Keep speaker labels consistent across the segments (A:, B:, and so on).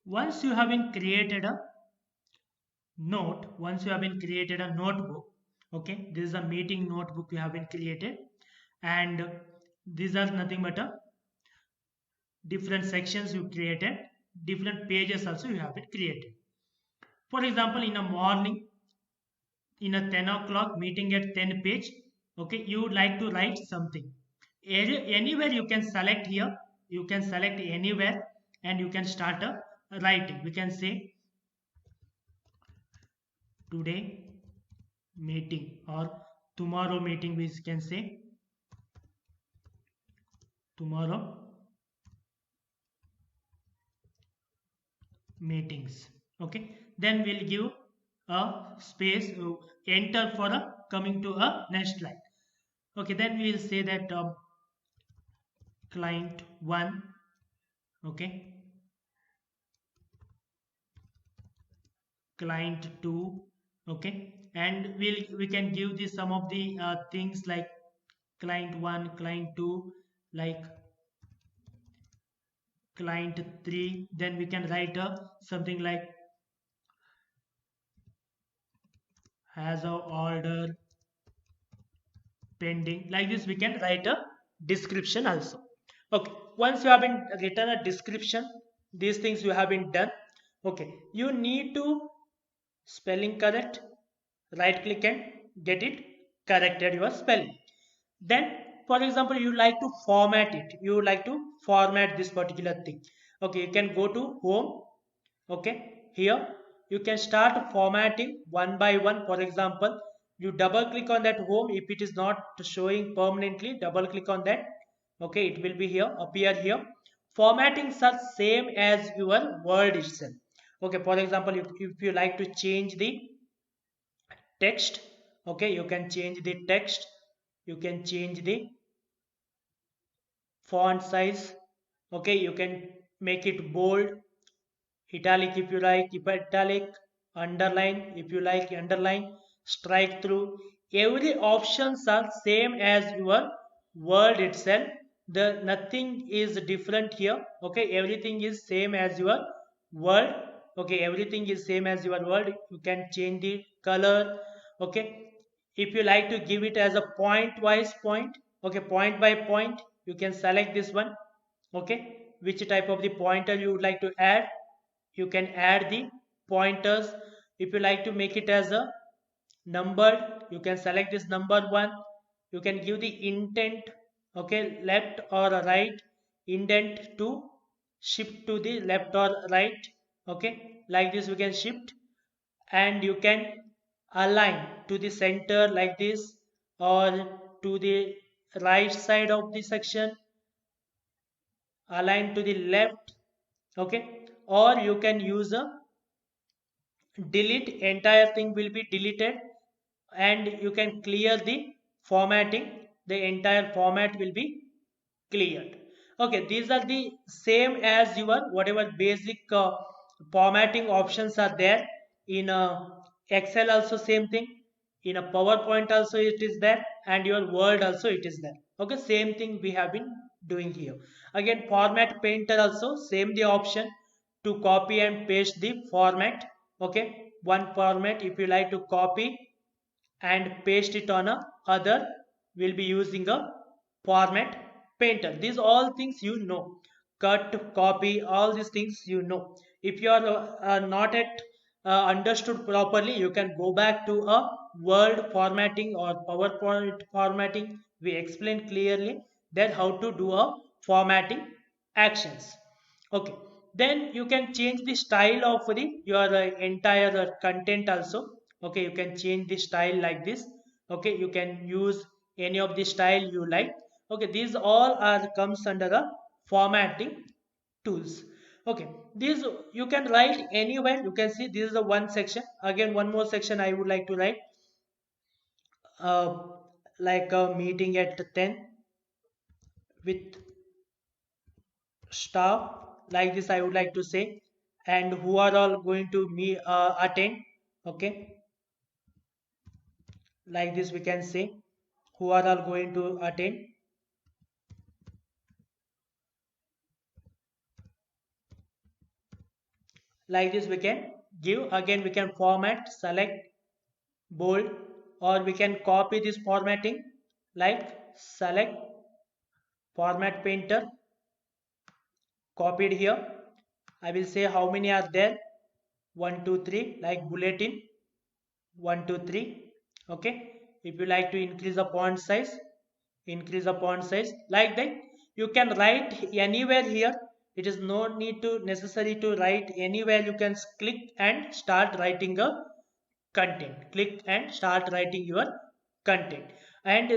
A: Once you have been created a once you have been created a notebook, okay, this is a meeting notebook you have been created, and these are nothing but a different sections you created, different pages also you have been created. For example, in a morning, in a 10 o'clock meeting at 10 page, okay, you would like to write something. Anywhere you can select here, you can select anywhere, and you can start a writing. We can say today meeting, or tomorrow meeting, we can say tomorrow meetings. Okay, then we'll give a space, enter for a coming to a next line. Okay, then we'll say that client 1, okay, client 2, okay, and we can give the some of the things like client 1, client 2, like client 3. Then we can write something like has a order pending. Like this we can write a description also. Okay, once you have been written a description, these things you have been done. Okay, you need to spelling correct, right click and get it corrected your spelling. Then for example, you like to format it, you like to format this particular thing. Okay, you can go to home. Okay, here you can start formatting one by one. For example, you double click on that home. If it is not showing permanently, double click on that. Okay, it will be here, appear here. Formatting are same as your word itself. Okay, for example, if you like to change the text, okay, you can change the text, you can change the font size. Okay, you can make it bold, italic if you like, if italic, underline if you like, underline, strike through. Every options are same as your word itself. The nothing is different here. Okay, everything is same as your word. Okay, everything is same as your word. You can change the color. Okay, if you like to give it as a point wise point, okay, point by point, you can select this one. Okay, which type of the pointer you would like to add, you can add the pointers. If you like to make it as a numbered, you can select this number one. You can give the intent, okay, left or right, indent to shift to the left or right. Okay, like this we can shift. And you can align to the center like this, or to the right side of the section, align to the left. Okay, or you can use a delete, entire thing will be deleted. And you can clear the formatting, the entire format will be cleared. Okay, these are the same as your whatever basic formatting options are there in excel, also same thing. In a powerpoint also it is there, and your word also it is there. Okay, same thing we have been doing here. Again, format painter also same the option to copy and paste the format. Okay, one format if you like to copy and paste it on a other, will be using a format painter. These all things you know, cut, copy, all these things you know. If you are not at understood properly, you can go back to a word formatting or powerpoint formatting. We explain clearly that how to do a formatting actions. Okay, then you can change the style of the your entire content also. Okay, you can change the style like this. Okay, you can use any of the style you like. Okay, these all are comes under the formatting tools. Okay, these you can write anywhere. You can see this is the one section. Again, one more section I would like to write, uh, like a meeting at 10 with staff, like this I would like to say. And who are all going to me attend. Okay, like this we can say, who are all going to attend. like this we can give. Again we can format, select, bold, or we can copy this formatting, like select, format painter, copied here. I will say how many are there. 1 2 3, like bulletin, 1 2 3. Okay, if you like to increase the font size, increase the font size, like that. You can write anywhere here. It is no need to necessary to write anywhere. You can click and start writing a content, click and start writing your content. And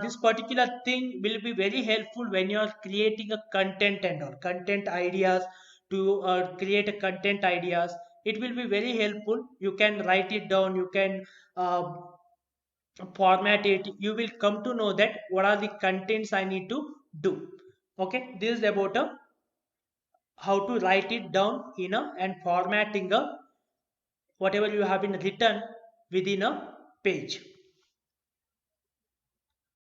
A: this particular thing will be very helpful when you are creating a content and all content ideas. To create a content ideas, it will be very helpful. You can write it down, you can uh, format it. You will come to know that what are the contents I need to do. Okay, this is about how to write it down in a and formatting a whatever you have been written within a page.